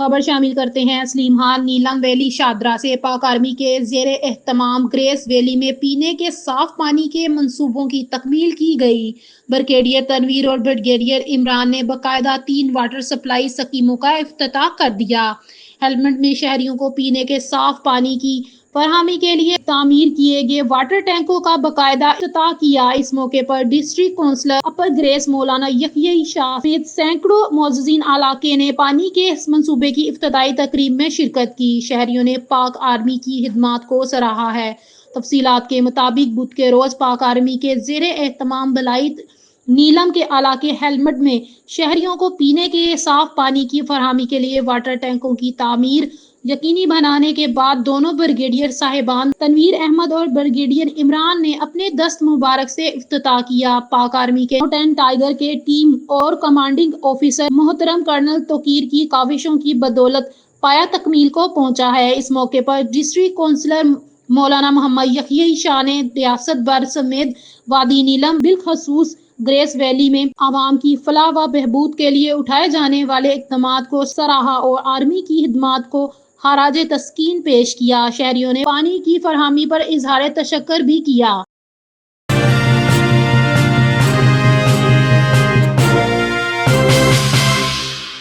خبر شامل کرتے ہیں سلیم خان نیلم ویلی شاہدرہ سے۔ پاک آرمی کے زیر اہتمام گریس ویلی میں پینے کے صاف پانی کے منصوبوں کی تکمیل کی گئی۔ بریگیڈیئر تنویر اور بریگیڈیئر عمران نے باقاعدہ 3 واٹر سپلائی اسکیموں کا افتتاح کر دیا۔ ہیلمٹ میں شہریوں کو پینے کے صاف پانی کی فراہمی کے لیے تعمیر کیے گئے واٹر ٹینکوں کا باقاعدہ افتتاح کیا۔ اس موقع پر ڈسٹرکٹ کونسلر اپر گریس مولانا یحییٰ شاہ سمیت سینکڑوں معززین علاقے نے پانی کے اس منصوبے کی افتتاحی تقریب میں شرکت کی۔ شہریوں نے پاک آرمی کی خدمات کو سراہا ہے۔ تفصیلات کے مطابق بدھ کے روز پاک آرمی کے زیر اہتمام ولایت نیلم کے علاقے ہیلمٹ میں شہریوں کو پینے کے صاف پانی کی فراہمی کے لیے واٹر ٹینکوں کی تعمیر یقینی بنانے کے بعد دونوں بریگیڈیئر صاحبان تنویر احمد اور بریگیڈیئر عمران نے اپنے دست مبارک سے افتتاح کیا۔ پاک آرمی کے ماؤنٹین ٹائیگر کے ٹیم اور کمانڈنگ آفیسر محترم کرنل توقیر کی کاوشوں کی بدولت پایہ تکمیل کو پہنچا ہے۔ اس موقع پر ڈسٹرکٹ کونسلر مولانا محمد یحییٰ شاہ نے ریاست بھر سمیت وادی نیلم بالخصوص گریس ویلی میں عوام کی فلاح و بہبود کے لیے اٹھائے جانے والے اقدامات کو سراہا اور آرمی کی خدمات کو خراج تسلیم پیش کیا۔ شہریوں نے پانی کی فراہمی پر اظہار تشکر بھی کیا۔